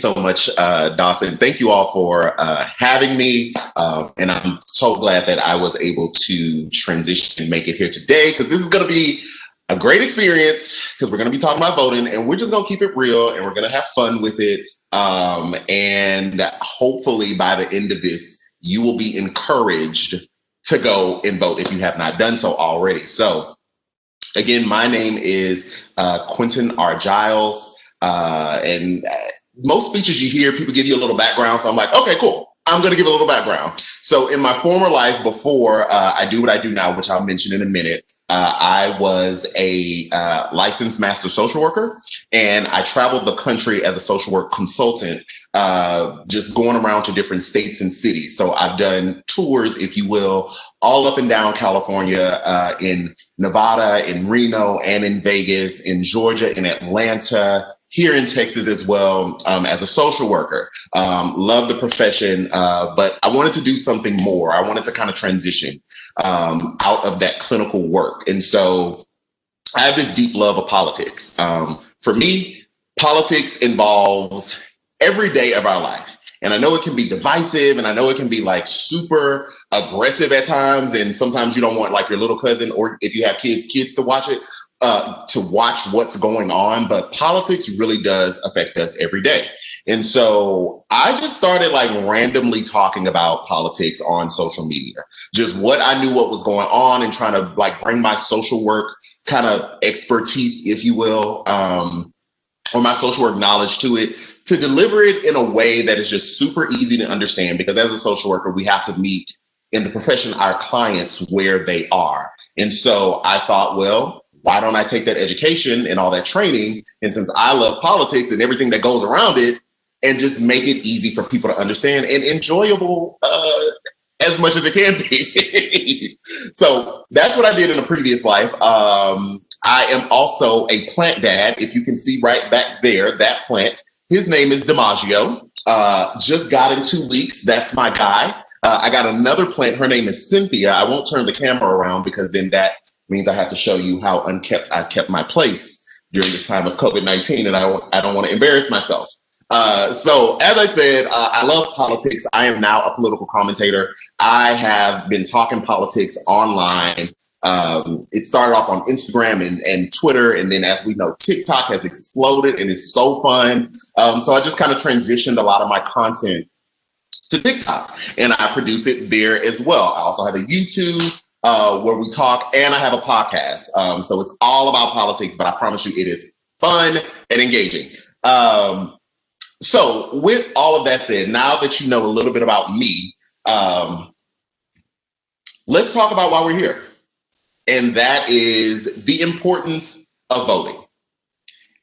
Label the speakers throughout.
Speaker 1: so much, Dawson. Thank you all for having me. And I'm so glad that I was able to transition and make it here today, because this is going to be a great experience, because we're going to be talking about voting, and we're just going to keep it real, and we're going to have fun with it. And hopefully by the end of this, you will be encouraged to go and vote if you have not done so already. So again, my name is Quentin R. Giles. And most speeches you hear, people give you a little background. So I'm like, okay, cool. I'm going to give a little background. So in my former life, before I do what I do now, which I'll mention in a minute, I was a licensed master social worker, and I traveled the country as a social work consultant, just going around to different states and cities. So I've done tours, if you will, all up and down California, in Nevada, in Reno, and in Vegas, in Georgia, in Atlanta, here in Texas as well, as a social worker. Love the profession, but I wanted to do something more. I wanted to kind of transition out of that clinical work. And so I have this deep love of politics. For me, politics involves every day of our life. And I know it can be divisive, and I know it can be like super aggressive at times. And sometimes you don't want like your little cousin, or if you have kids to watch it, to watch what's going on. But politics really does affect us every day. And so I just started like randomly talking about politics on social media, just what I knew, what was going on, and trying to like bring my social work kind of expertise, if you will, or my social work knowledge to it, to deliver it in a way that is just super easy to understand. Because as a social worker, we have to meet in the profession our clients where they are. And so I thought, well, why don't I take that education and all that training, and since I love politics and everything that goes around it, and just make it easy for people to understand and enjoyable as much as it can be. So that's what I did in a previous life. I am also a plant dad. If you can see right back there, that plant, his name is DiMaggio. Just got in 2 weeks. That's my guy. I got another plant. Her name is Cynthia. I won't turn the camera around, because then that means I have to show you how unkept I've kept my place during this time of COVID-19, and I don't want to embarrass myself. So as I said, I love politics. I am now a political commentator. I have been talking politics online. It started off on Instagram and Twitter, and then, as we know, TikTok has exploded and is so fun. So I just kind of transitioned a lot of my content to TikTok, and I produce it there as well. I also have a YouTube where we talk, and I have a podcast. So it's all about politics, but I promise you it is fun and engaging. So with all of that said, now that you know a little bit about me, let's talk about why we're here. And that is the importance of voting.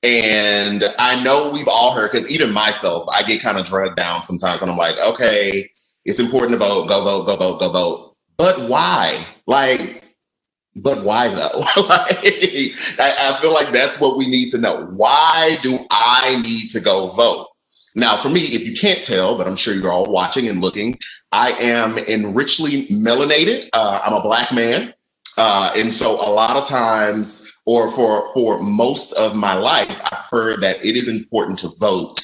Speaker 1: And I know we've all heard, because even myself, I get kind of dragged down sometimes, and I'm like, okay, it's important to vote, go vote, go vote, go vote. But why? But why though? I feel like that's what we need to know. Why do I need to go vote? Now, for me, if you can't tell, but I'm sure you're all watching and looking, I am enrichly melanated. I'm a Black man. And so a lot of times, or for most of my life, I've heard that it is important to vote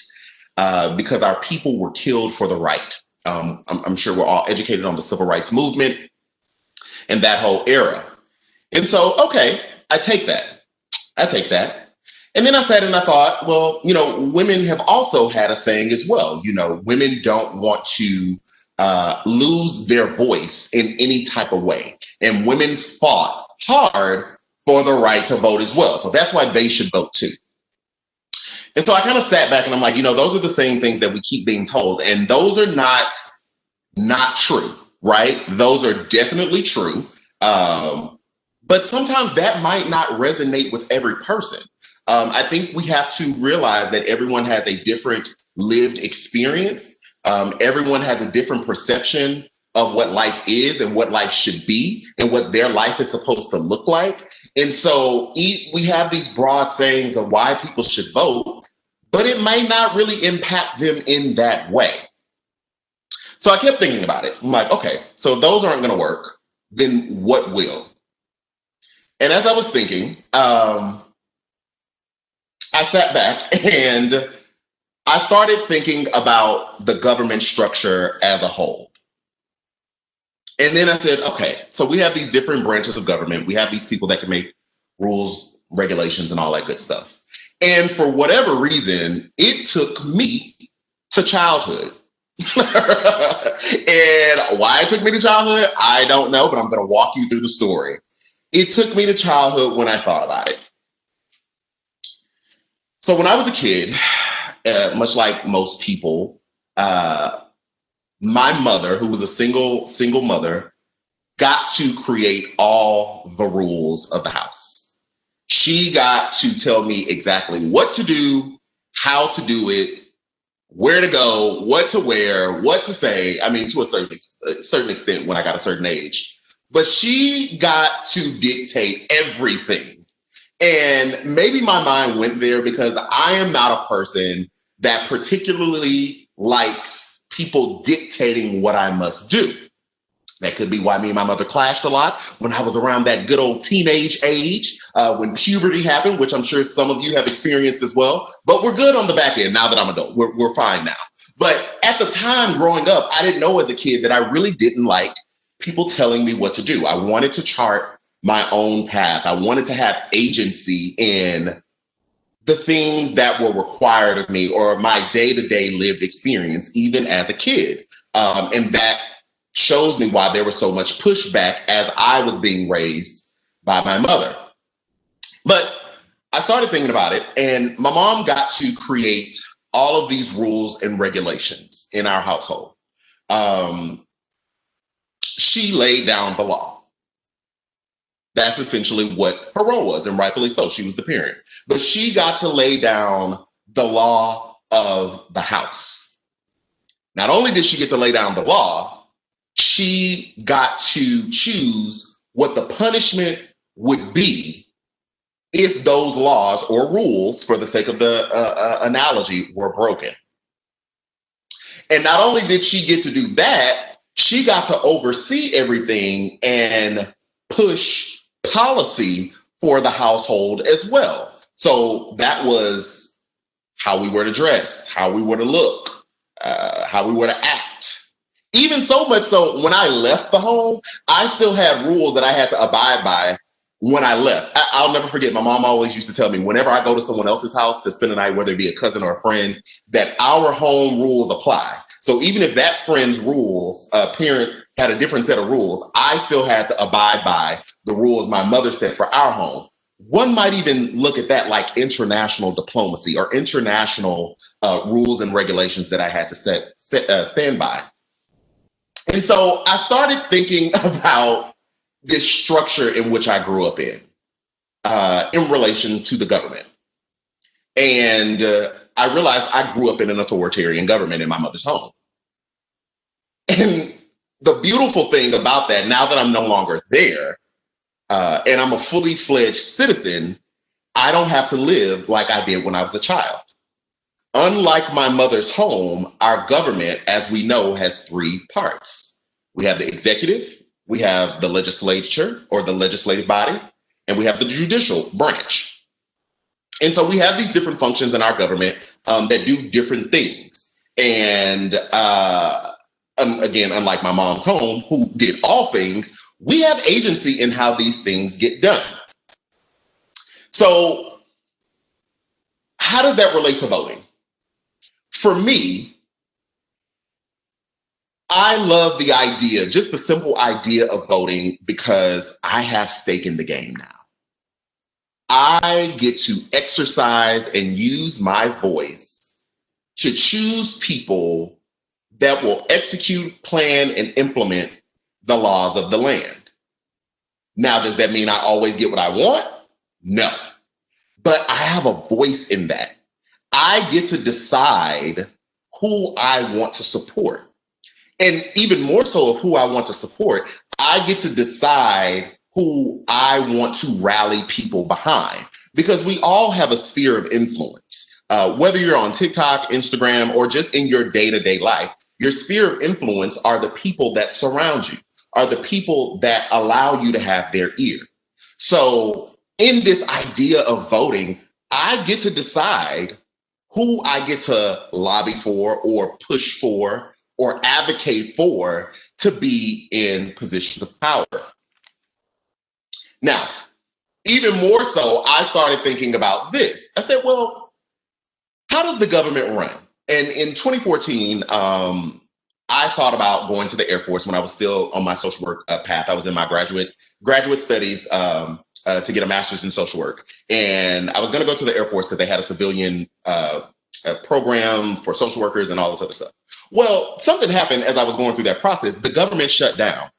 Speaker 1: because our people were killed for the right. I'm sure we're all educated on the civil rights movement and that whole era. And so, okay, I take that. And then I sat and I thought, well, women have also had a saying as well. Women don't want to lose their voice in any type of way. And women fought hard for the right to vote as well. So that's why they should vote too. And so I kind of sat back and I'm like, those are the same things that we keep being told. And those are not true, right? Those are definitely true. But sometimes that might not resonate with every person. I think we have to realize that everyone has a different lived experience. Everyone has a different perception of what life is and what life should be and what their life is supposed to look like. And so we have these broad sayings of why people should vote, but it might not really impact them in that way. So I kept thinking about it. I'm like, okay, so those aren't going to work. Then what will? And as I was thinking, I sat back and I started thinking about the government structure as a whole. And then I said, okay, so we have these different branches of government. We have these people that can make rules, regulations, and all that good stuff. And for whatever reason, it took me to childhood. And why it took me to childhood, I don't know, but I'm going to walk you through the story. It took me to childhood when I thought about it. So when I was a kid, much like most people, my mother, who was a single mother, got to create all the rules of the house. She got to tell me exactly what to do, how to do it, where to go, what to wear, what to say. I mean, to a certain extent when I got a certain age. But she got to dictate everything. And maybe my mind went there because I am not a person that particularly likes people dictating what I must do. That could be why me and my mother clashed a lot when I was around that good old teenage age, when puberty happened, which I'm sure some of you have experienced as well. But we're good on the back end now that I'm adult. We're fine now. But at the time growing up, I didn't know as a kid that I really didn't like people telling me what to do. I wanted to chart my own path. I wanted to have agency in the things that were required of me or my day-to-day lived experience, even as a kid. And that shows me why there was so much pushback as I was being raised by my mother. But I started thinking about it, and my mom got to create all of these rules and regulations in our household. She laid down the law. That's essentially what her role was, and rightfully so. She was the parent. But she got to lay down the law of the house. Not only did she get to lay down the law, she got to choose what the punishment would be if those laws or rules, for the sake of the analogy, were broken. And not only did she get to do that, she got to oversee everything and push policy for the household as well. So that was how we were to dress, how we were to look, how we were to act. Even so much so, when I left the home, I still had rules that I had to abide by when I left. I'll never forget, my mom always used to tell me, whenever I go to someone else's house to spend the night, whether it be a cousin or a friend, that our home rules apply. So even if that friend's rules, parent had a different set of rules, I still had to abide by the rules my mother set for our home. One might even look at that like international diplomacy or international rules and regulations that I had to stand by. And so I started thinking about this structure in which I grew up in relation to the government. And I realized I grew up in an authoritarian government in my mother's home. And the beautiful thing about that, now that I'm no longer there, and I'm a fully fledged citizen, I don't have to live like I did when I was a child. Unlike my mother's home, our government, as we know, has three parts. We have the executive, we have the legislature or the legislative body, and we have the judicial branch. And so we have these different functions in our government that do different things. And again, unlike my mom's home, who did all things, we have agency in how these things get done. So how does that relate to voting? For me, I love the idea, just the simple idea of voting, because I have stake in the game now. I get to exercise and use my voice to choose people that will execute, plan, and implement the laws of the land. Now, does that mean I always get what I want? No. But I have a voice in that. I get to decide who I want to support. And even more so of who I want to support, I get to decide who I want to rally people behind. Because we all have a sphere of influence. Whether you're on TikTok, Instagram, or just in your day-to-day life, your sphere of influence are the people that surround you, are the people that allow you to have their ear. So in this idea of voting, I get to decide who I get to lobby for or push for or advocate for to be in positions of power. Now, even more so, I started thinking about this. I said, well, how does the government run? And in 2014, I thought about going to the Air Force when I was still on my social work path. I was in my graduate studies to get a master's in social work. And I was going to go to the Air Force because they had a civilian program for social workers and all this other stuff. Well, something happened as I was going through that process. The government shut down.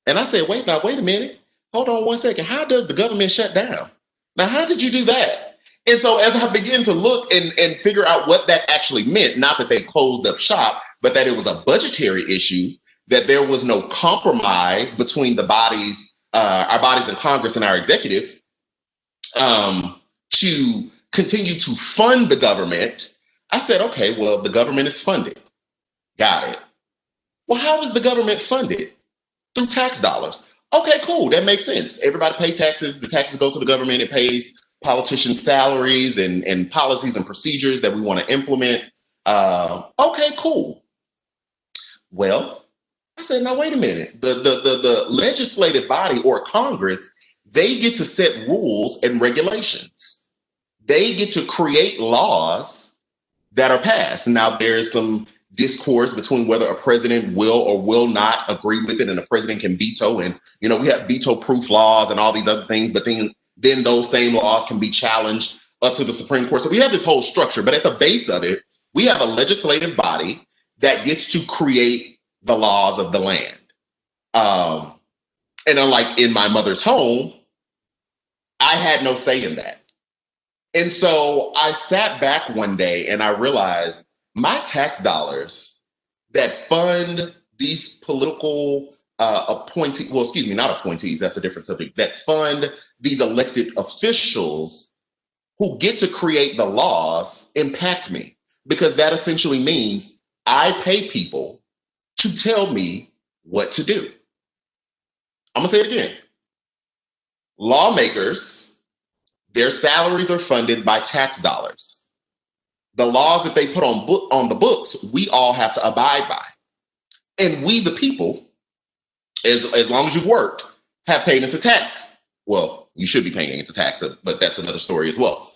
Speaker 1: And I said, wait a minute. Hold on one second. How does the government shut down? Now, how did you do that? And so as I began to look and figure out what that actually meant, not that they closed up shop, but that it was a budgetary issue, that there was no compromise between the bodies, our bodies in Congress and our executive, to continue to fund the government. I said, okay, well, the government is funded. Got it. Well, how is the government funded? Through tax dollars. Okay, cool. That makes sense. Everybody pay taxes. The taxes go to the government. It pays politicians' salaries and policies and procedures that we want to implement. Okay, cool. Well, I said, now, wait a minute. The legislative body or Congress, they get to set rules and regulations. They get to create laws that are passed. Now, there's some discourse between whether a president will or will not agree with it, and a president can veto. And, you know, we have veto-proof laws and all these other things, but then those same laws can be challenged up to the Supreme Court. So we have this whole structure, but at the base of it, we have a legislative body that gets to create the laws of the land. And unlike in my mother's home, I had no say in that. And so I sat back one day and I realized my tax dollars that fund these political appointees, well, excuse me, not appointees, that's a different subject, that fund these elected officials who get to create the laws impact me, because that essentially means I pay people to tell me what to do. I'm gonna say it again. Lawmakers, their salaries are funded by tax dollars. The laws that they put on the books, we all have to abide by. And we, the people, as long as you've worked, have paid into tax. Well, you should be paying into tax, but that's another story as well.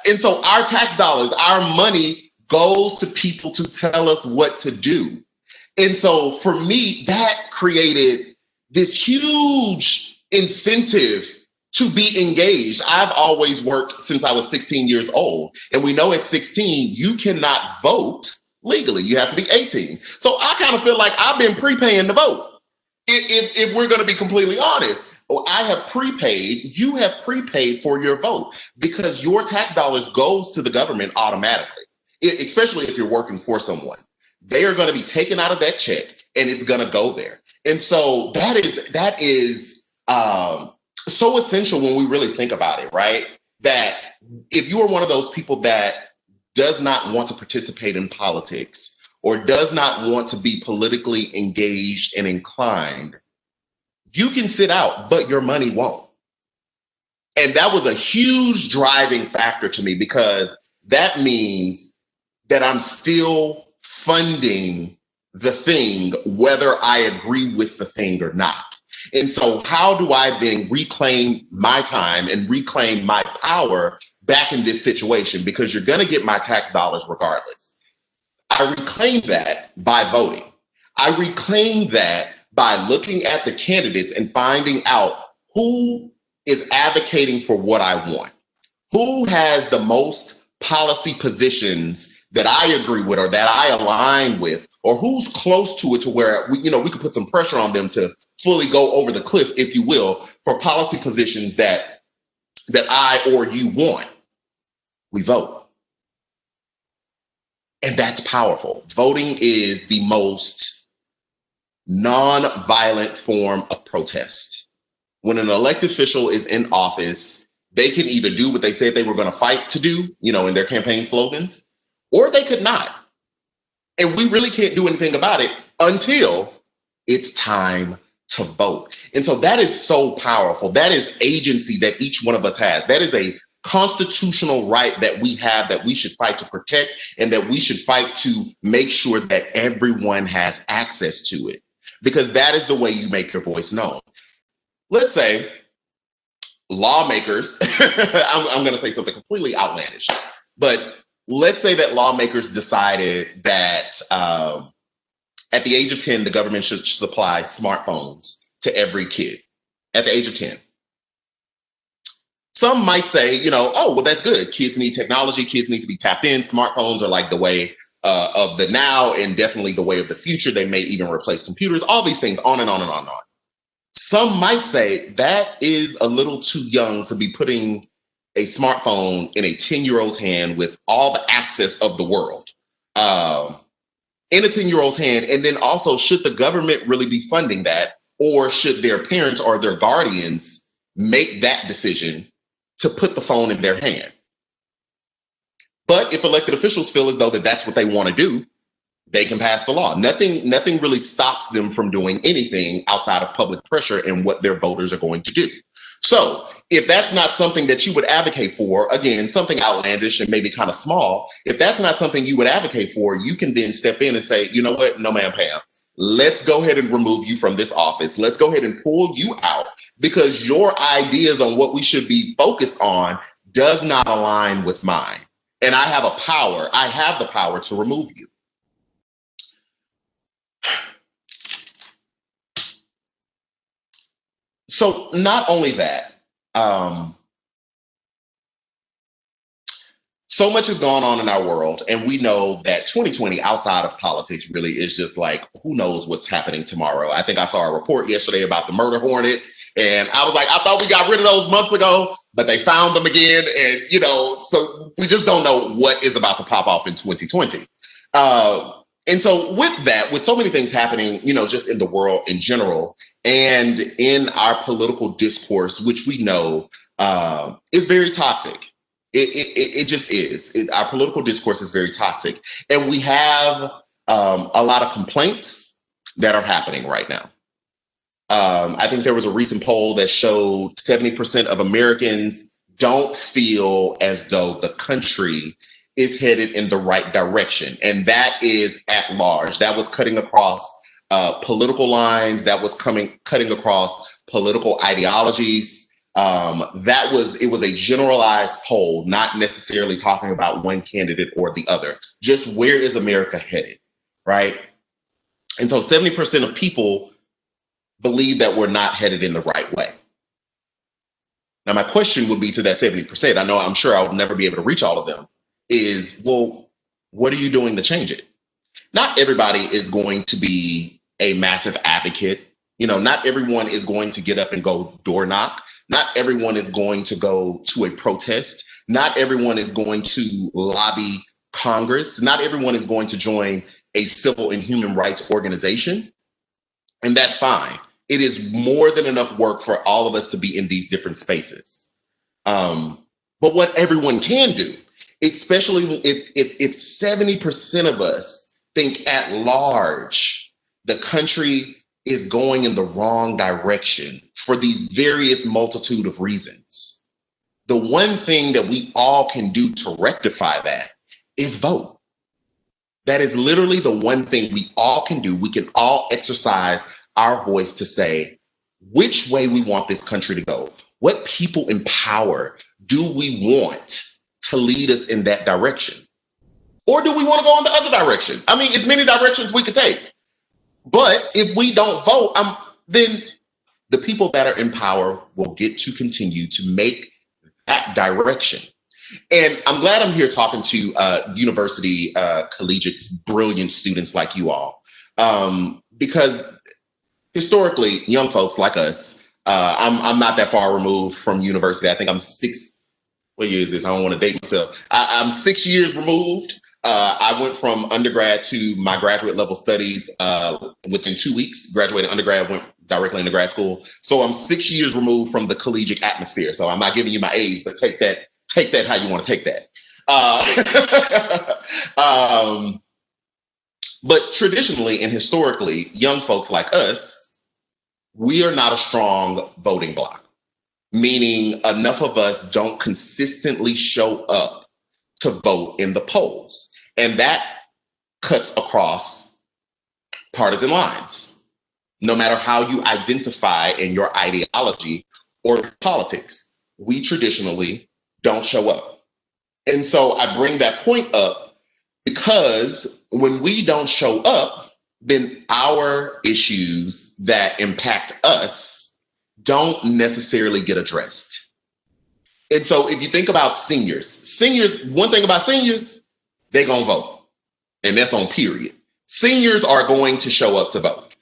Speaker 1: And so our tax dollars, our money goes to people to tell us what to do. And so for me, that created this huge incentive to be engaged. I've always worked since I was 16 years old. And we know at 16, you cannot vote legally. You have to be 18. So I kind of feel like I've been prepaying to vote. If we're going to be completely honest, I have prepaid, you have prepaid for your vote, because your tax dollars goes to the government automatically, especially if you're working for someone. They are going to be taken out of that check and it's going to go there. And so that is so essential when we really think about it, right? That if you are one of those people that does not want to participate in politics or does not want to be politically engaged and inclined, you can sit out, but your money won't. And that was a huge driving factor to me, because that means that I'm still funding the thing, whether I agree with the thing or not. And so how do I then reclaim my time and reclaim my power back in this situation? Because you're going to get my tax dollars regardless. I reclaim that by voting. I reclaim that by looking at the candidates and finding out who is advocating for what I want, who has the most policy positions that I agree with or that I align with, or who's close to it to where we could put some pressure on them to fully go over the cliff, if you will, for policy positions that I or you want. We vote. And that's powerful. Voting is the most non-violent form of protest. When an elected official is in office, they can either do what they said they were going to fight to do, in their campaign slogans, or they could not. And we really can't do anything about it until it's time to vote. And so that is so powerful. That is agency that each one of us has. That is a constitutional right that we have, that we should fight to protect, and that we should fight to make sure that everyone has access to it, because that is the way you make your voice known. Let's say lawmakers, I'm going to say something completely outlandish, but let's say that lawmakers decided that at the age of 10, the government should supply smartphones to every kid at the age of 10. Some might say, oh, well, that's good. Kids need technology. Kids need to be tapped in. Smartphones are like the way of the now, and definitely the way of the future. They may even replace computers, all these things, on and on and on and on. Some might say that is a little too young to be putting a smartphone in a 10-year-old's hand with all the access of the world in a 10-year-old's hand. And then also, should the government really be funding that, or should their parents or their guardians make that decision to put the phone in their hand? But if elected officials feel as though that that's what they want to do, they can pass the law. Nothing really stops them from doing anything outside of public pressure and what their voters are going to do. So if that's not something that you would advocate for, again, something outlandish and maybe kind of small, if that's not something you would advocate for, you can then step in and say, you know what, no, ma'am, Pam, let's go ahead and remove you from this office. Let's go ahead and pull you out, because your ideas on what we should be focused on does not align with mine. And I have the power to remove you. So not only that, so much has gone on in our world, and we know that 2020 outside of politics really is just like, who knows what's happening tomorrow. I think I saw a report yesterday about the murder hornets, and I was like, I thought we got rid of those months ago, but they found them again. And, so we just don't know what is about to pop off in 2020. And so with that, with so many things happening, just in the world in general, and in our political discourse, which we know is very toxic. It just is. Our political discourse is very toxic. And we have a lot of complaints that are happening right now. I think there was a recent poll that showed 70% of Americans don't feel as though the country is headed in the right direction. And that is at large. That was cutting across political lines. That was cutting across political ideologies. It was a generalized poll, not necessarily talking about one candidate or the other, just where is America headed, right? And so 70% of people believe that we're not headed in the right way. Now, my question would be to that 70%, I'm sure I'll never be able to reach all of them, is, well, what are you doing to change it? Not everybody is going to be a massive advocate. Not everyone is going to get up and go door knock. Not everyone is going to go to a protest. Not everyone is going to lobby Congress. Not everyone is going to join a civil and human rights organization. And that's fine. It is more than enough work for all of us to be in these different spaces. But what everyone can do, especially if 70% of us think at large the country is going in the wrong direction for these various multitude of reasons, the one thing that we all can do to rectify that is vote. That is literally the one thing we all can do. We can all exercise our voice to say which way we want this country to go. What people in power do we want to lead us in that direction? Or do we want to go in the other direction? It's many directions we could take. But if we don't vote, then the people that are in power will get to continue to make that direction. And I'm glad I'm here talking to university collegiates, brilliant students like you all, because historically, young folks like us, I'm not that far removed from university. I think I'm what year is this? I don't want to date myself. I'm 6 years removed. I went from undergrad to my graduate level studies within 2 weeks. Graduated undergrad, went directly into grad school. So I'm 6 years removed from the collegiate atmosphere. So I'm not giving you my age, but take that how you want to take that. But traditionally and historically, young folks like us, we are not a strong voting bloc. meaning enough of us don't consistently show up to vote in the polls. And that cuts across partisan lines, no matter how you identify in your ideology or politics. We traditionally don't show up. And so I bring that point up because when we don't show up, then our issues that impact us don't necessarily get addressed. And so if you think about seniors, one thing about seniors, they're going to vote. And that's on period. Seniors are going to show up to vote.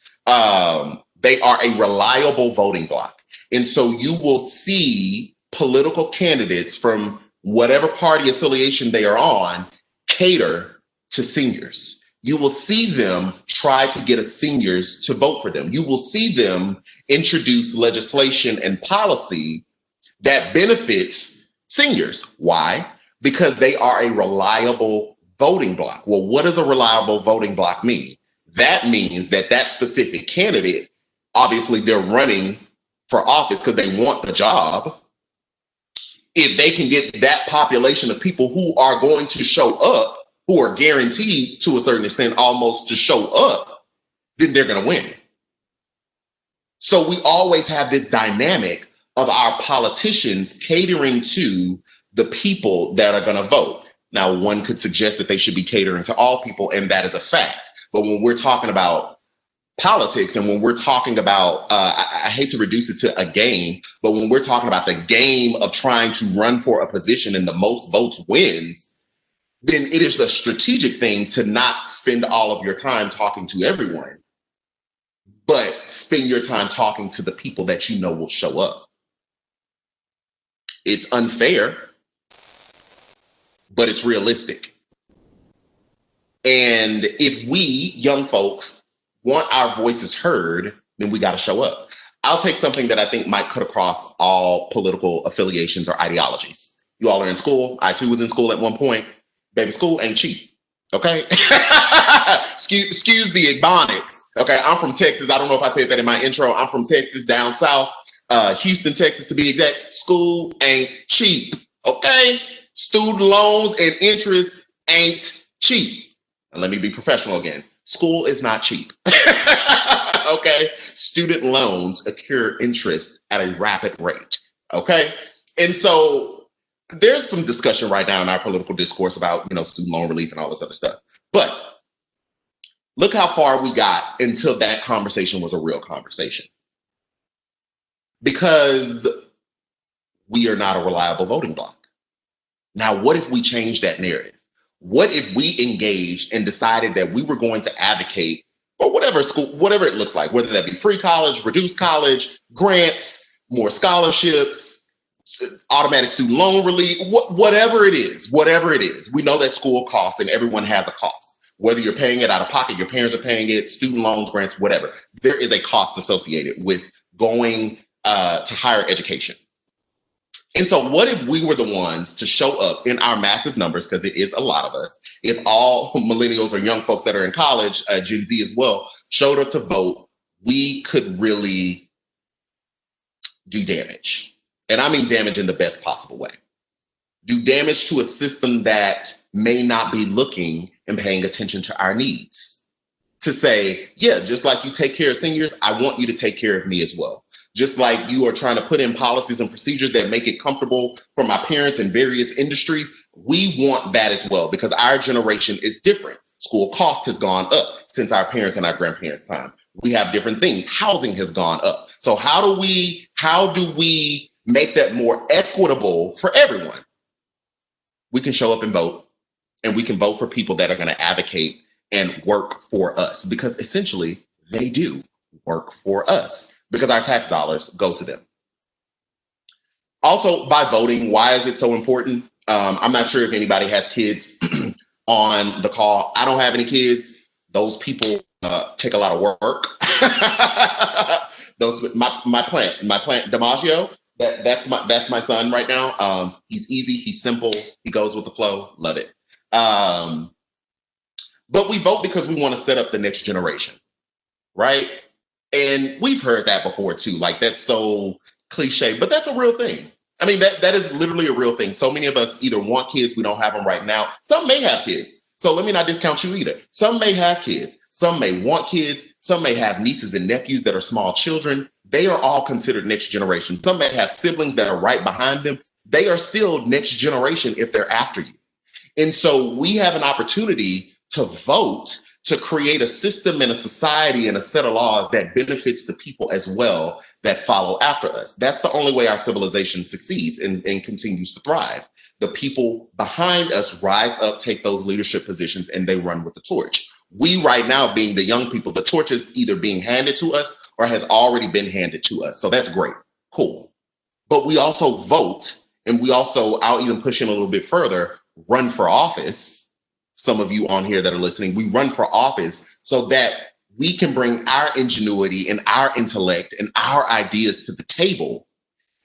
Speaker 1: They are a reliable voting bloc. And so you will see political candidates from whatever party affiliation they are on cater to seniors. You will see them try to get seniors to vote for them. You will see them introduce legislation and policy that benefits seniors. Why? Because they are a reliable voting bloc. Well, what does a reliable voting bloc mean? That means that that specific candidate, obviously they're running for office because they want the job. If they can get that population of people who are going to show up, who are guaranteed to a certain extent almost to show up, then they're going to win. So we always have this dynamic of our politicians catering to the people that are going to vote. Now, one could suggest that they should be catering to all people, and that is a fact. But when we're talking about politics and when we're talking about, I hate to reduce it to a game, but when we're talking about the game of trying to run for a position and the most votes wins, then it is the strategic thing to not spend all of your time talking to everyone, but spend your time talking to the people that you know will show up. It's unfair, but it's realistic. And if we, young folks, want our voices heard, then we got to show up. I'll take something that I think might cut across all political affiliations or ideologies. You all are in school. I too was in school at one point. Baby, school ain't cheap. Okay? excuse the ebonics. Okay, I'm from Texas. I don't know if I said that in my intro. I'm from Texas, down south, Houston, Texas to be exact. School ain't cheap. Okay? Student loans and interest ain't cheap. And let me be professional again. School is not cheap. Okay? Student loans accrue interest at a rapid rate. Okay? And so there's some discussion right now in our political discourse about, student loan relief and all this other stuff. But look how far we got until that conversation was a real conversation. Because we are not a reliable voting bloc. Now, what if we change that narrative? What if we engaged and decided that we were going to advocate for whatever school, whatever it looks like, whether that be free college, reduced college, grants, more scholarships, automatic student loan relief, whatever it is, we know that school costs and everyone has a cost. Whether you're paying it out of pocket, your parents are paying it, student loans, grants, whatever. There is a cost associated with going to higher education. And so what if we were the ones to show up in our massive numbers, because it is a lot of us, if all millennials or young folks that are in college, Gen Z as well, showed up to vote, we could really do damage. And I mean damage in the best possible way. Do damage to a system that may not be looking and paying attention to our needs. To say, yeah, just like you take care of seniors, I want you to take care of me as well. Just like you are trying to put in policies and procedures that make it comfortable for my parents in various industries, we want that as well, because our generation is different. School cost has gone up since our parents and our grandparents' time. We have different things. Housing has gone up. So how do we make that more equitable for everyone? We can show up and vote, and we can vote for people that are going to advocate and work for us, because essentially they do work for us, because our tax dollars go to them. Also, by voting, why is it so important? I'm not sure if anybody has kids on the call. I don't have any kids. Those people take a lot of work. My plant, DiMaggio, that's my son right now. He's easy, he's simple, he goes with the flow. Love it. But we vote because we want to set up the next generation, right? And we've heard that before too. Like, that's so cliche, but that's a real thing. I mean, that is literally a real thing. So many of us either want kids, we don't have them right now. Some may have kids. So let me not discount you either. Some may have kids. Some may want kids. Some may have nieces and nephews that are small children. They are all considered next generation. Some may have siblings that are right behind them. They are still next generation if they're after you. And so we have an opportunity to vote to create a system and a society and a set of laws that benefits the people as well that follow after us. That's the only way our civilization succeeds and continues to thrive. The people behind us rise up, take those leadership positions, and they run with the torch. We right now, being the young people, the torch is either being handed to us or has already been handed to us. So that's great. Cool. But we also vote, and we also, I'll even push in a little bit further, run for office. Some of you on here that are listening, we run for office so that we can bring our ingenuity and our intellect and our ideas to the table,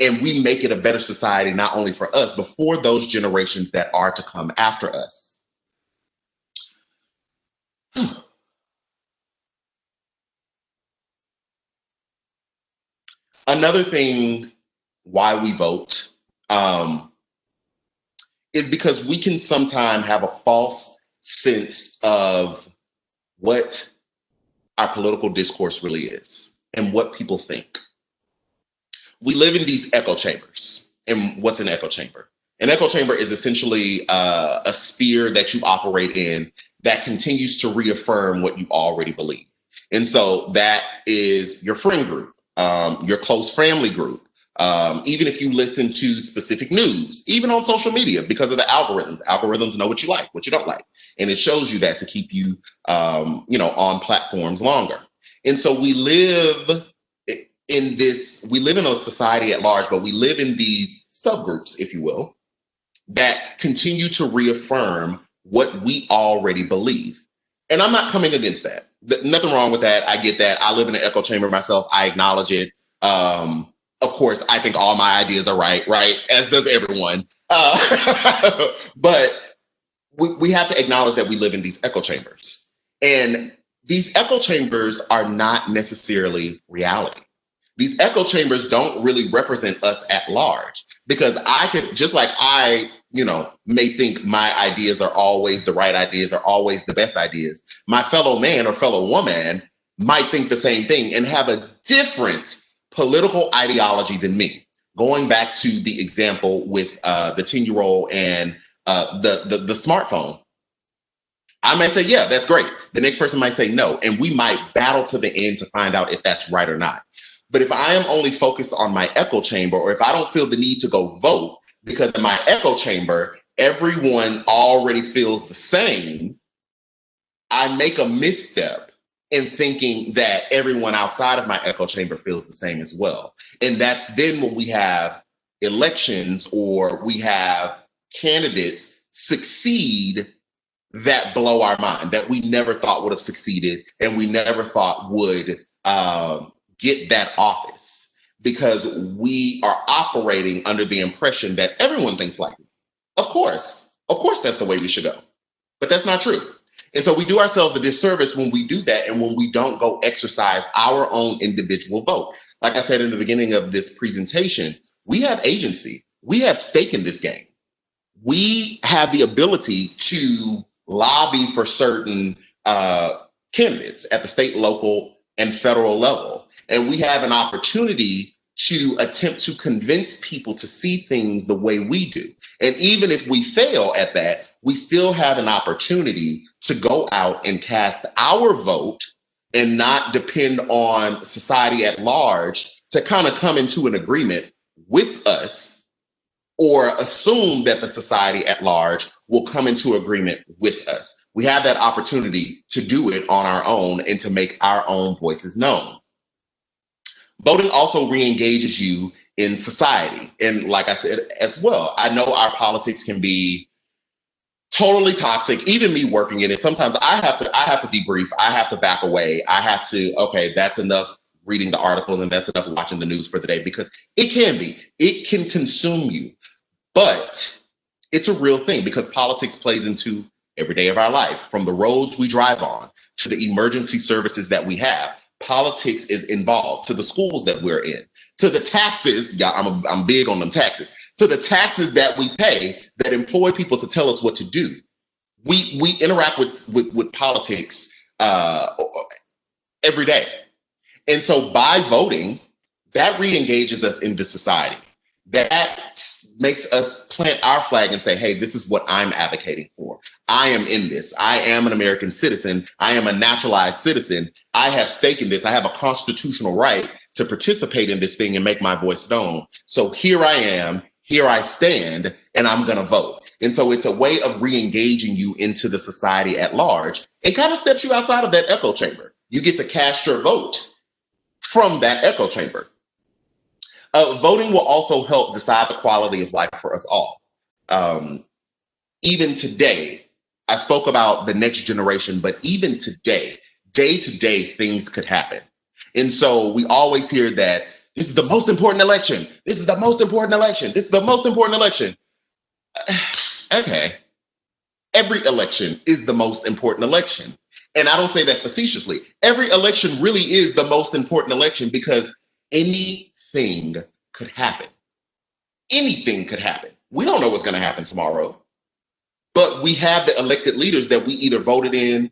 Speaker 1: and we make it a better society, not only for us, but for those generations that are to come after us. Another thing why we vote is because we can sometimes have a false sense of what our political discourse really is and what people think. We live in these echo chambers. And what's an echo chamber? An echo chamber is essentially a sphere that you operate in that continues to reaffirm what you already believe. And so that is your friend group, your close family group. Even if you listen to specific news, even on social media, because of the algorithms know what you like, what you don't like. And it shows you that to keep you, on platforms longer. And so we live in a society at large, but we live in these subgroups, if you will, that continue to reaffirm what we already believe. And I'm not coming against that. Nothing wrong with that. I get that. I live in an echo chamber myself. I acknowledge it. Of course, I think all my ideas are right, as does everyone. But we have to acknowledge that we live in these echo chambers. And these echo chambers are not necessarily reality. These echo chambers don't really represent us at large, because I could, just like I, may think my ideas are always the right ideas, are always the best ideas, my fellow man or fellow woman might think the same thing and have a different political ideology than me. Going back to the example with the 10-year-old and the smartphone, I might say, yeah, that's great. The next person might say no, and we might battle to the end to find out if that's right or not. But if I am only focused on my echo chamber, or if I don't feel the need to go vote because in my echo chamber, everyone already feels the same, I make a misstep in thinking that everyone outside of my echo chamber feels the same as well. And that's then when we have elections or we have candidates succeed that blow our mind, that we never thought would have succeeded and we never thought would get that office, because we are operating under the impression that everyone thinks like me. Of course, that's the way we should go. But that's not true. And so we do ourselves a disservice when we do that and when we don't go exercise our own individual vote. Like I said in the beginning of this presentation, we have agency. We have stake in this game. We have the ability to lobby for certain candidates at the state, local, and federal level. And we have an opportunity to attempt to convince people to see things the way we do. And even if we fail at that, we still have an opportunity to go out and cast our vote and not depend on society at large to kind of come into an agreement with us, or assume that the society at large will come into agreement with us. We have that opportunity to do it on our own and to make our own voices known. Voting also re-engages you in society. And like I said as well, I know our politics can be totally toxic. Even me working in it, sometimes I have to debrief. I have to back away. I have to, okay, that's enough reading the articles and that's enough watching the news for the day, because it can consume you. But it's a real thing, because politics plays into every day of our life, from the roads we drive on to the emergency services that we have. Politics is involved, to the schools that we're in. to the taxes. Yeah, I'm big on them taxes. To the taxes that we pay that employ people to tell us what to do. We interact with politics every day. And so by voting, that re-engages us into society. That makes us plant our flag and say, hey, this is what I'm advocating for. I am in this. I am an American citizen. I am a naturalized citizen. I have stake in this. I have a constitutional right to participate in this thing and make my voice known. So here I am, here I stand, and I'm going to vote. And so it's a way of re-engaging you into the society at large. It kind of steps you outside of that echo chamber. You get to cast your vote from that echo chamber. Voting will also help decide the quality of life for us all. Even today, I spoke about the next generation, but even today, day to day, things could happen. And so we always hear that this is the most important election. This is the most important election. This is the most important election. Okay. Every election is the most important election. And I don't say that facetiously. Every election really is the most important election because anything could happen. Anything could happen. We don't know what's going to happen tomorrow, but we have the elected leaders that we either voted in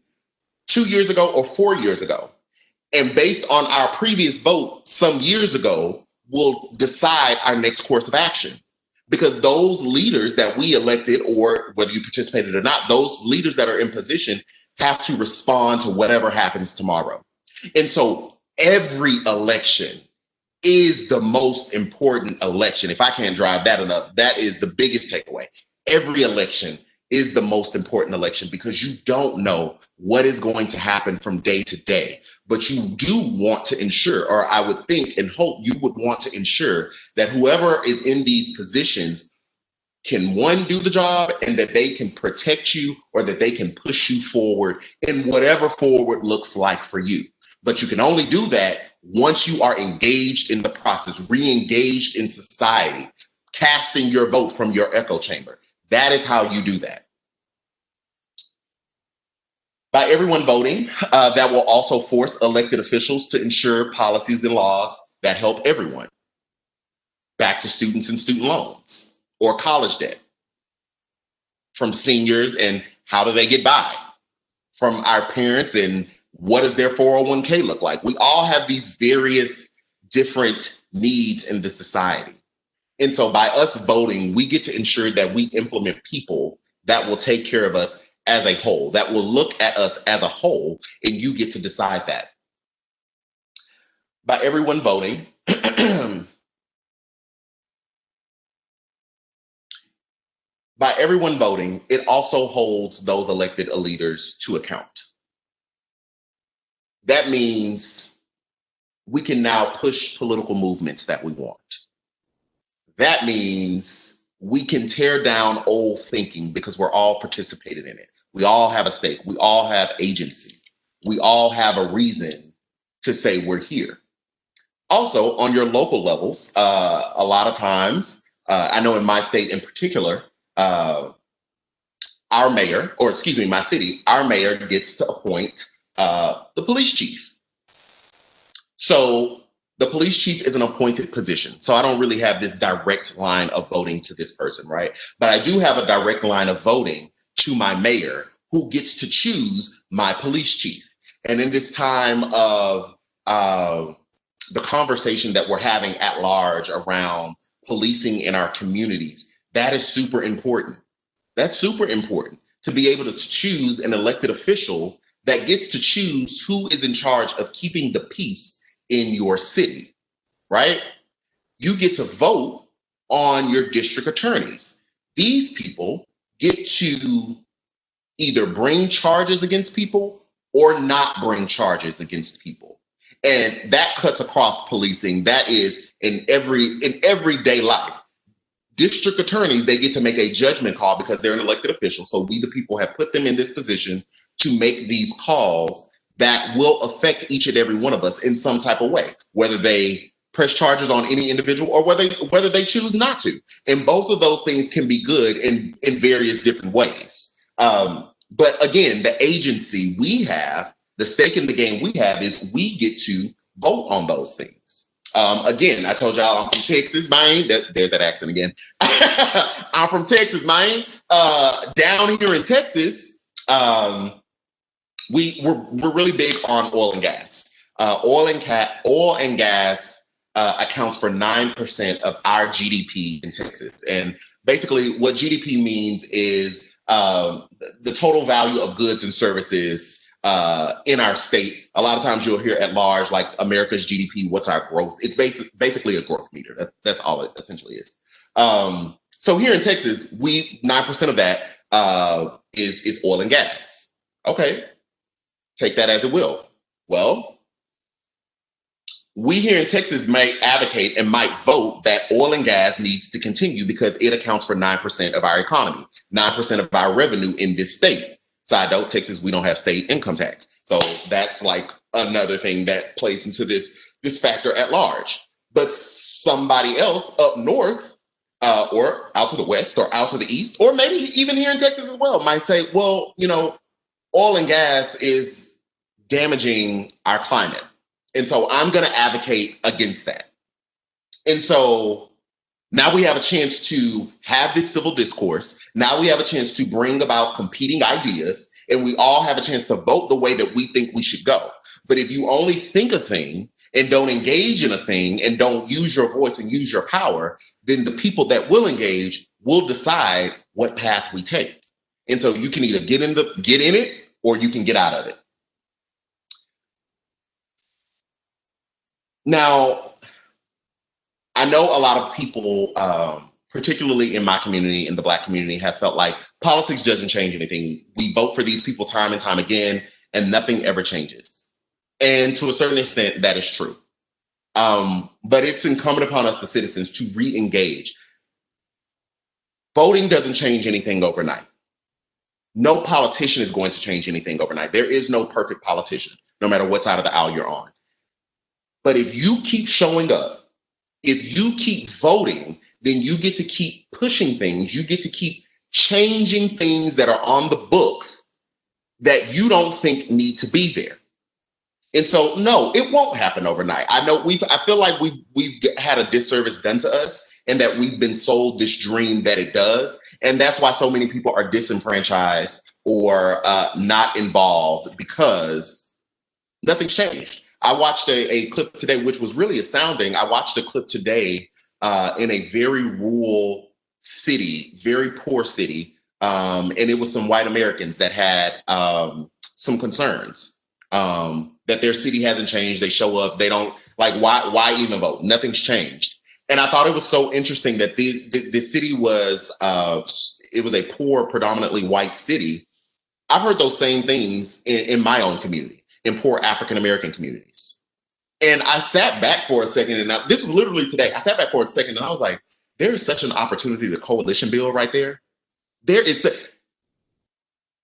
Speaker 1: 2 years ago or 4 years ago. And based on our previous vote some years ago, will decide our next course of action. Because those leaders that we elected, or whether you participated or not, those leaders that are in position have to respond to whatever happens tomorrow. And so every election is the most important election. If I can't drive that enough, that is the biggest takeaway. Every election is the most important election because you don't know what is going to happen from day to day. But you do want to ensure, or I would think and hope you would want to ensure that whoever is in these positions can, one, do the job, and that they can protect you or that they can push you forward in whatever forward looks like for you. But you can only do that once you are engaged in the process, re-engaged in society, casting your vote from your echo chamber. That is how you do that. By everyone voting, that will also force elected officials to ensure policies and laws that help everyone. Back to students and student loans or college debt. From seniors and how do they get by? From our parents and what does their 401k look like? We all have these various different needs in the society. And so by us voting, we get to ensure that we implement people that will take care of us as a whole, that will look at us as a whole, and you get to decide that. By everyone voting, it also holds those elected leaders to account. That means we can now push political movements that we want. That means we can tear down old thinking because we're all participated in it. We all have a stake. We all have agency. We all have a reason to say we're here. Also, on your local levels, a lot of times, I know in my state in particular, our mayor, or excuse me, my city, our mayor gets to appoint the police chief. So the police chief is an appointed position. So I don't really have this direct line of voting to this person, right? But I do have a direct line of voting to my mayor, who gets to choose my police chief. And in this time of the conversation that we're having at large around policing in our communities, that is super important. That's super important to be able to choose an elected official that gets to choose who is in charge of keeping the peace in your city, right? You get to vote on your district attorneys. These people get to either bring charges against people or not bring charges against people. And that cuts across policing. That is in everyday life. District attorneys, they get to make a judgment call because they're an elected official. So we, the people, have put them in this position to make these calls that will affect each and every one of us in some type of way, whether they press charges on any individual or whether they choose not to. And both of those things can be good in various different ways. But again, the agency we have, the stake in the game we have is we get to vote on those things. Again, I told y'all I'm from Texas, man. There's that accent again. I'm from Texas, man. Down here in Texas, we're really big on oil and gas. Oil and gas accounts for 9% of our GDP in Texas. And basically, what GDP means is the total value of goods and services in our state. A lot of times you'll hear at large, like America's GDP, what's our growth? It's basically a growth meter. That's all it essentially is. So here in Texas, 9% of that is oil and gas. Okay, take that as it will. Well, we here in Texas may advocate and might vote that oil and gas needs to continue because it accounts for 9% of our economy, 9% of our revenue in this state. Side note, Texas, we don't have state income tax. So that's like another thing that plays into this factor at large. But somebody else up north or out to the west or out to the east, or maybe even here in Texas as well, might say, well, oil and gas is damaging our climate. And so I'm going to advocate against that. And so now we have a chance to have this civil discourse. Now we have a chance to bring about competing ideas, and we all have a chance to vote the way that we think we should go. But if you only think a thing and don't engage in a thing and don't use your voice and use your power, then the people that will engage will decide what path we take. And so you can either get in it or you can get out of it. Now, I know a lot of people, particularly in my community, in the Black community, have felt like politics doesn't change anything. We vote for these people time and time again, and nothing ever changes. And to a certain extent, that is true. But it's incumbent upon us, the citizens, to re-engage. Voting doesn't change anything overnight. No politician is going to change anything overnight. There is no perfect politician, no matter what side of the aisle you're on. But if you keep showing up, if you keep voting, then you get to keep pushing things. You get to keep changing things that are on the books that you don't think need to be there. And so, no, it won't happen overnight. I feel like we've had a disservice done to us, and that we've been sold this dream that it does. And that's why so many people are disenfranchised or not involved, because nothing's changed. I watched a clip today, which was really astounding. I watched a clip today in a very rural city, very poor city. And it was some white Americans that had some concerns that their city hasn't changed. They show up, they don't like, why even vote? Nothing's changed. And I thought it was so interesting that the city was, it was a poor, predominantly white city. I've heard those same things in my own community, in poor African-American communities. And I sat back for a second, and this was literally today. I sat back for a second and I was like, there is such an opportunity to coalition build right there.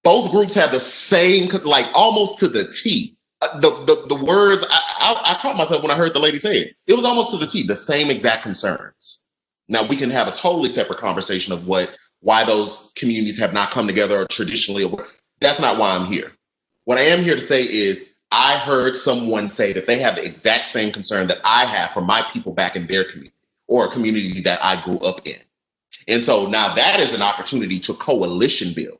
Speaker 1: Both groups have the same, like almost to the T. The words, I caught myself when I heard the lady say it. It was almost to the T, the same exact concerns. Now we can have a totally separate conversation of why those communities have not come together traditionally. That's not why I'm here. What I am here to say is I heard someone say that they have the exact same concern that I have for my people back in their community, or a community that I grew up in. And so now that is an opportunity to coalition build.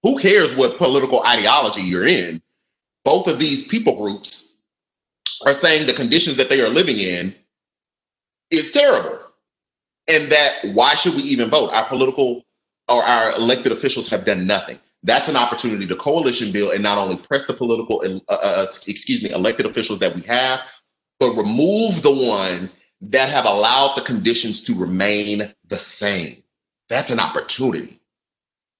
Speaker 1: Who cares what political ideology you're in? Both of these people groups are saying the conditions that they are living in is terrible. And that why should we even vote? Our political or our elected officials have done nothing. That's an opportunity to coalition build and not only press the elected officials that we have, but remove the ones that have allowed the conditions to remain the same. That's an opportunity.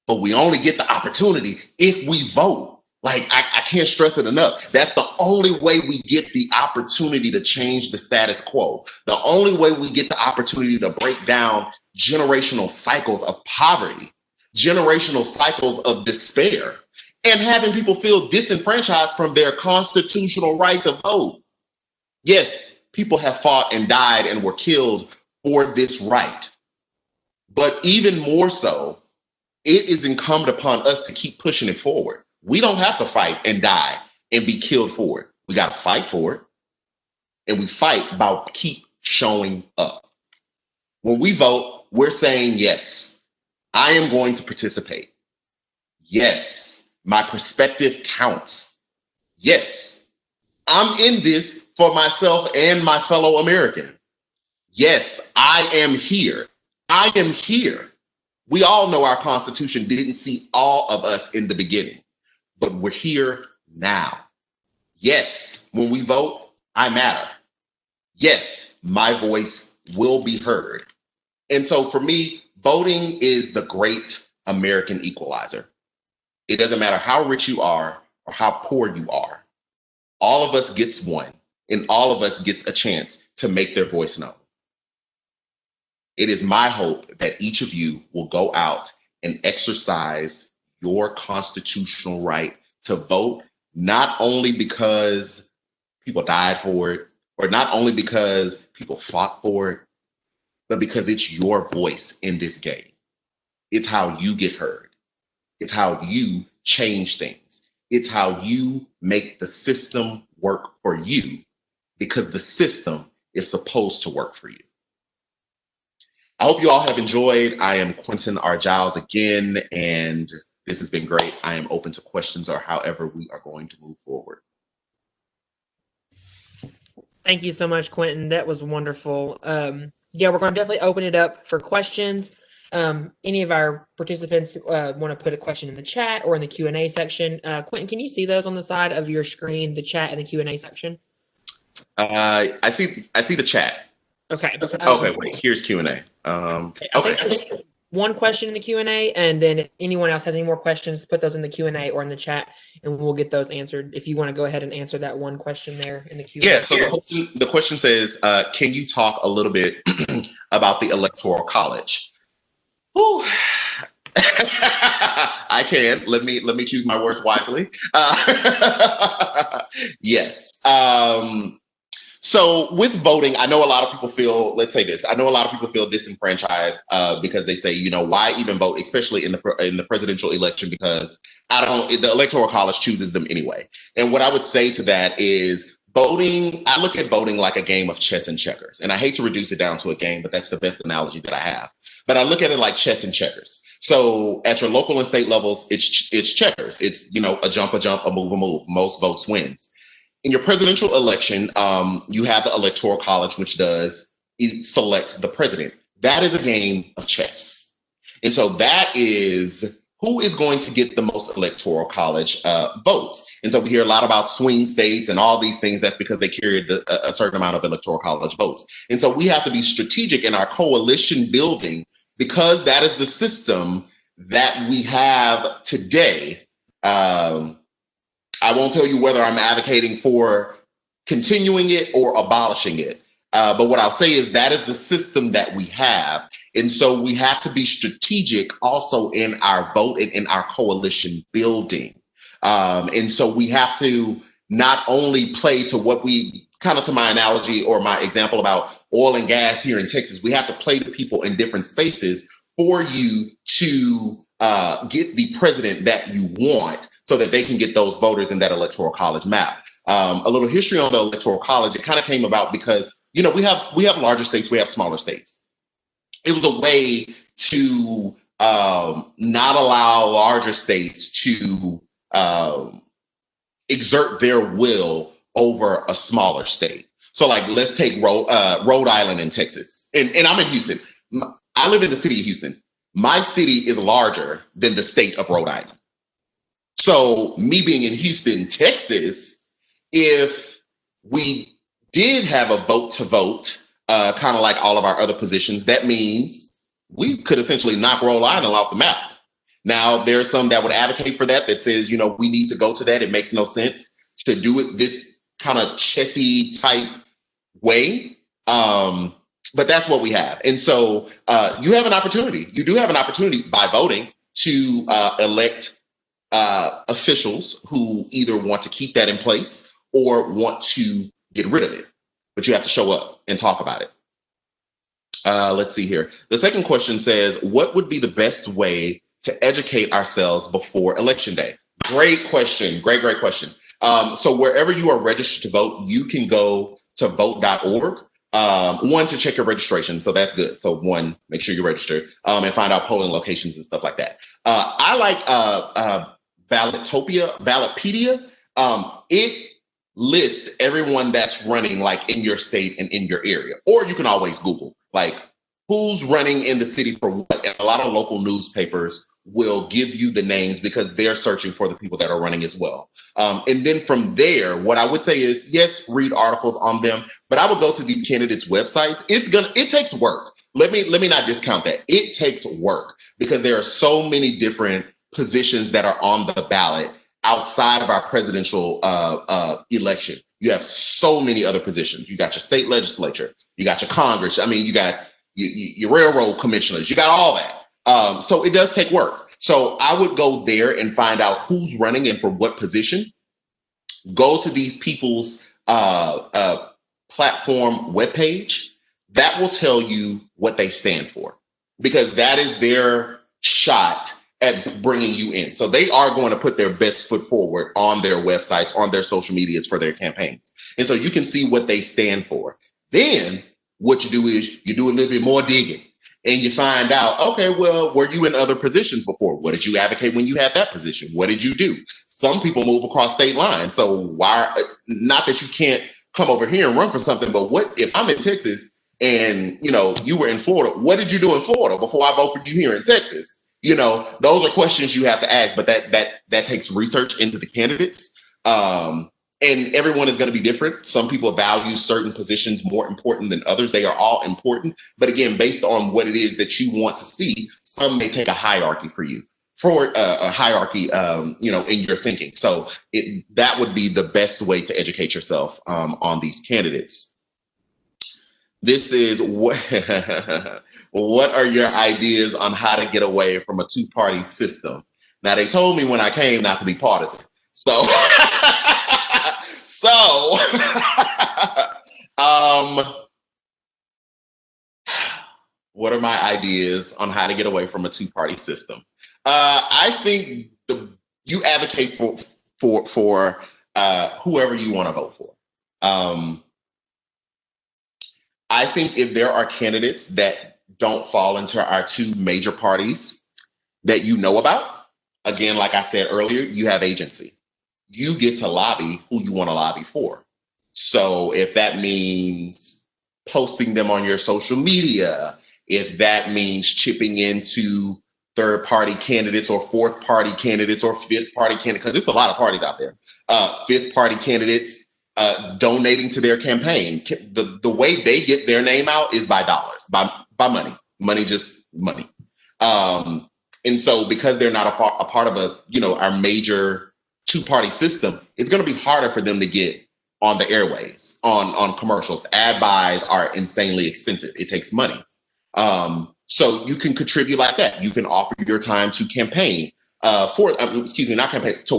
Speaker 1: But we only get the opportunity if we vote. Like, I can't stress it enough. That's the only way we get the opportunity to change the status quo. The only way we get the opportunity to break down generational cycles of poverty, generational cycles of despair, and having people feel disenfranchised from their constitutional right to vote. Yes, people have fought and died and were killed for this right. But even more so, it is incumbent upon us to keep pushing it forward. We don't have to fight and die and be killed for it. We got to fight for it. and we fight by keep showing up. When we vote, we're saying, yes, I am going to participate. Yes, my perspective counts. Yes, I'm in this for myself and my fellow American. Yes, I am here. I am here. We all know our Constitution didn't see all of us in the beginning, but we're here now. Yes, when we vote, I matter. Yes, my voice will be heard. And so for me, voting is the great American equalizer. It doesn't matter how rich you are or how poor you are. All of us gets one, and all of us gets a chance to make their voice known. It is my hope that each of you will go out and exercise your constitutional right to vote, not only because people died for it, or not only because people fought for it, but because it's your voice in this game. It's how you get heard. It's how you change things. It's how you make the system work for you, because the system is supposed to work for you. I hope you all have enjoyed. I am Quentin R. Giles again, and this has been great. I am open to questions or however we are going to move forward.
Speaker 2: Thank you so much, Quentin. That was wonderful. Yeah, we're going to definitely open it up for questions. Any of our participants want to put a question in the chat or in the Q&A section. Quentin, can you see those on the side of your screen, the chat and the Q&A section?
Speaker 1: I see the chat.
Speaker 2: Okay.
Speaker 1: Okay, wait, here's Q&A.
Speaker 2: Okay. I think one question in the Q&A, and then if anyone else has any more questions, put those in the Q&A or in the chat, and we'll get those answered. If you want to go ahead and answer that one question there in the Q&A.
Speaker 1: Yeah, so the question says, can you talk a little bit about the Electoral College? Ooh. I can. Let me choose my words wisely. Yes. So with voting, I know a lot of people feel, let's say this, I know a lot of people feel disenfranchised because they say, you know, why even vote, especially in the presidential election, because the Electoral College chooses them anyway. And what I would say to that is voting, I look at voting like a game of chess and checkers. And I hate to reduce it down to a game, but that's the best analogy that I have. But I look at it like chess and checkers. So at your local and state levels, it's checkers. It's, you know, a jump, a move. Most votes wins. In your presidential election, you have the Electoral College, which selects the president. That is a game of chess. And so that is who is going to get the most Electoral College votes. And so we hear a lot about swing states and all these things. That's because they carried a certain amount of Electoral College votes. And so we have to be strategic in our coalition building, because that is the system that we have today. I won't tell you whether I'm advocating for continuing it or abolishing it. But what I'll say is that is the system that we have. And so we have to be strategic also in our vote and in our coalition building. And so we have to not only play to what we kind of, to my analogy or my example about oil and gas here in Texas, we have to play to people in different spaces for you to get the president that you want, so that they can get those voters in that Electoral College map. A little history on the Electoral College, it kind of came about because, you know, we have larger states, we have smaller states. It was a way to not allow larger states to exert their will over a smaller state. So like, let's take Rhode Island and Texas. And I'm in Houston. I live in the city of Houston. My city is larger than the state of Rhode Island. So me being in Houston, Texas, if we did have a vote to vote, kind of like all of our other positions, that means we could essentially knock Rhode Island off the map. Now, there are some that would advocate for that says, you know, we need to go to that. It makes no sense to do it this kind of chessy type way. But that's what we have. And so you have an opportunity. You do have an opportunity by voting to elect officials who either want to keep that in place or want to get rid of it. But you have to show up and talk about it. Let's see here. The second question says, what would be the best way to educate ourselves before Election Day? Great question. Great question. So wherever you are registered to vote, you can go to vote.org. One, to check your registration. So that's good. So one, make sure you're registered and find out polling locations and stuff like that. I like Ballotpedia. It lists everyone that's running like in your state and in your area. Or you can always Google like who's running in the city for what. And a lot of local newspapers will give you the names because they're searching for the people that are running as well. And then from there, what I would say is, yes, read articles on them, but I would go to these candidates' websites. It takes work. Let me not discount that. It takes work because there are so many different positions that are on the ballot outside of our presidential election. You have so many other positions. You got your state legislature, you got your Congress. I mean, you got your railroad commissioners, you got all that. So it does take work. So I would go there and find out who's running and for what position. Go to these people's platform webpage. That will tell you what they stand for because that is their shot at bringing you in. So they are going to put their best foot forward on their websites, on their social medias for their campaigns. And so you can see what they stand for. Then what you do is you do a little bit more digging. And you find out, okay, well, were you in other positions before? What did you advocate when you had that position? What did you do? Some people move across state lines. So why, not that you can't come over here and run for something, but what if I'm in Texas and, you were in Florida, what did you do in Florida before I vote for you here in Texas? Those are questions you have to ask, but that takes research into the candidates. And everyone is going to be different. Some people value certain positions more important than others. They are all important. But again, based on what it is that you want to see, some may take a hierarchy for you, for a hierarchy, in your thinking. So that would be the best way to educate yourself on these candidates. This is what are your ideas on how to get away from a two-party system? Now, they told me when I came not to be partisan. So... what are my ideas on how to get away from a two-party system? I think you advocate for whoever you want to vote for. I think if there are candidates that don't fall into our two major parties that you know about, again, like I said earlier, you have agency. You get to lobby who you want to lobby for. So if that means posting them on your social media, if that means chipping into third-party candidates or fourth-party candidates or fifth-party candidates, because there's a lot of parties out there, fifth-party candidates donating to their campaign. The way they get their name out is by dollars, by money, just money. And so because they're not a part of our major two-party system, it's going to be harder for them to get on the airways, on commercials. Ad buys are insanely expensive. It takes money. So you can contribute like that. You can offer your time to campaign to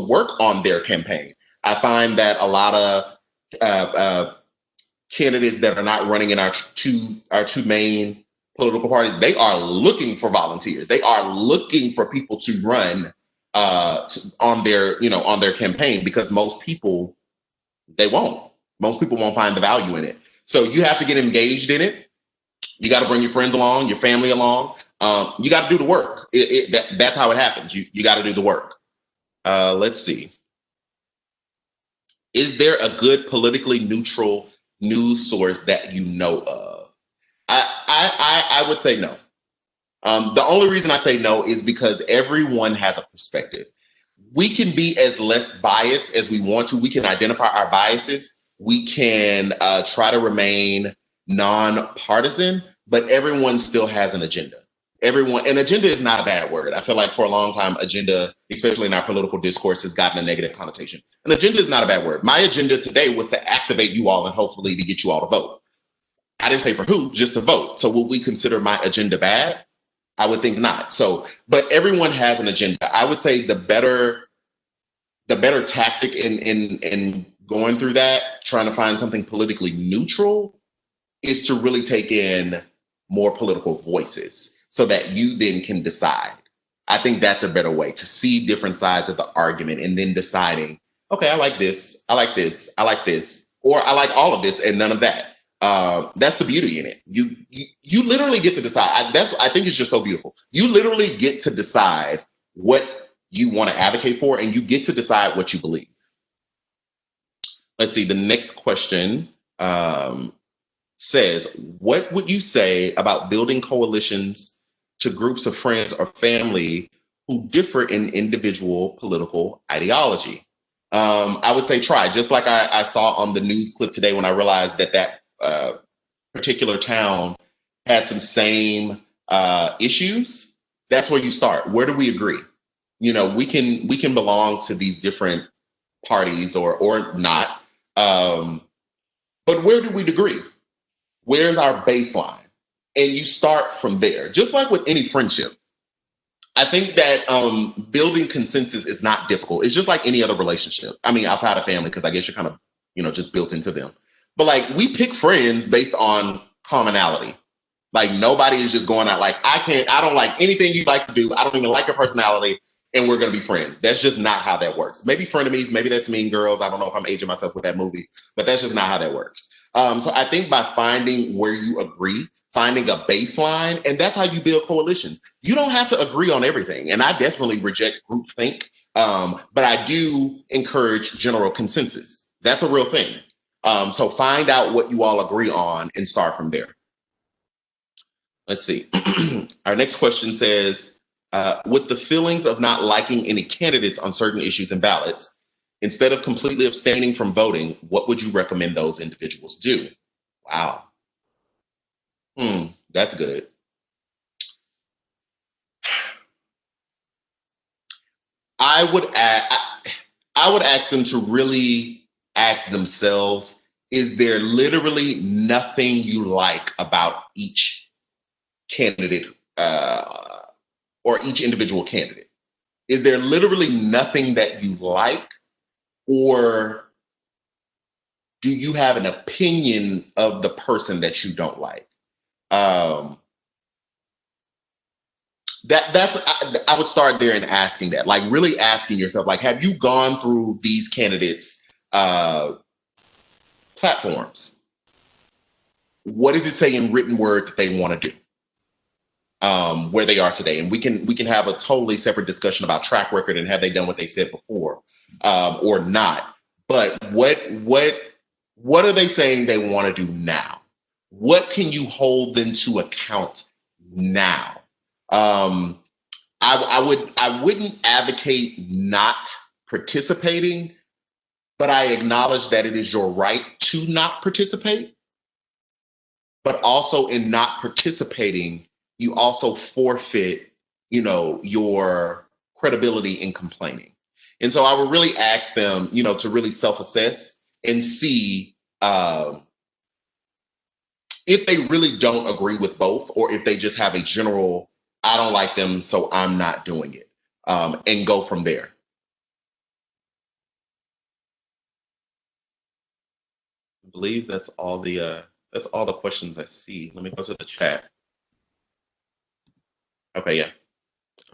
Speaker 1: work on their campaign. I find that a lot of candidates that are not running in our two main political parties, they are looking for volunteers. They are looking for people to run on their campaign, because most people won't find the value in it. So you have to get engaged in it. You got to bring your friends along, your family along. You got to do the work. That's how it happens. You got to do the work. Let's see. Is there a good politically neutral news source that you know of? I would say no. The only reason I say no is because everyone has a perspective. We can be as less biased as we want to. We can identify our biases. We can try to remain non-partisan, but everyone still has an agenda. And agenda is not a bad word. I feel like for a long time, agenda, especially in our political discourse, has gotten a negative connotation. An agenda is not a bad word. My agenda today was to activate you all and hopefully to get you all to vote. I didn't say for who, just to vote. So would we consider my agenda bad? I would think not. So, but everyone has an agenda. I would say the better tactic in going through that, trying to find something politically neutral, is to really take in more political voices so that you then can decide. I think that's a better way to see different sides of the argument and then deciding, okay, I like this, I like this, I like this, or I like all of this and none of that. That's the beauty in it. You literally get to decide. I think it's just so beautiful. You literally get to decide what you want to advocate for, and you get to decide what you believe. Let's see. The next question says, "What would you say about building coalitions to groups of friends or family who differ in individual political ideology?" I would say try, just like I saw on the news clip today when I realized that particular town had some same issues. That's where you start. Where do we agree? We can belong to these different parties or not, but where do we agree? Where's our baseline? And you start from there. Just like with any friendship, I think that building consensus is not difficult. It's just like any other relationship. I mean, outside of family, because I guess you're kind of, just built into them. But like, we pick friends based on commonality. Like, nobody is just going out like, I don't like anything you like to do. I don't even like your personality, and we're going to be friends. That's just not how that works. Maybe frenemies, maybe that's Mean Girls. I don't know if I'm aging myself with that movie, but that's just not how that works. So I think by finding where you agree, finding a baseline, and that's how you build coalitions. You don't have to agree on everything. And I definitely reject groupthink, but I do encourage general consensus. That's a real thing. So find out what you all agree on and start from there. Let's see. Our next question says, with the feelings of not liking any candidates on certain issues and ballots, instead of completely abstaining from voting, what would you recommend those individuals do? Wow. That's good. I would ask them to really ask themselves, is there literally nothing you like about each candidate or each individual candidate? Is there literally nothing that you like, or do you have an opinion of the person that you don't like? I would start there and asking that, like really asking yourself, like, have you gone through these candidates' platforms? What does it say in written word that they want to do? Where they are today, and we can have a totally separate discussion about track record and have they done what they said before or not. But what are they saying they want to do now? What can you hold them to account now? I wouldn't advocate not participating, but I acknowledge that it is your right to not participate. But also in not participating, you also forfeit, your credibility in complaining. And so I would really ask them, to really self-assess and see if they really don't agree with both, or if they just have a general, I don't like them, so I'm not doing it, and go from there. I believe that's all the questions I see. Let me go to the chat. Okay, yeah.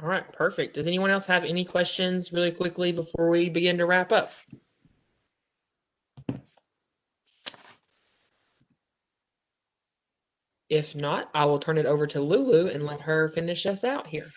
Speaker 2: All right, perfect. Does anyone else have any questions really quickly before we begin to wrap up? If not, I will turn it over to Lulu and let her finish us out here.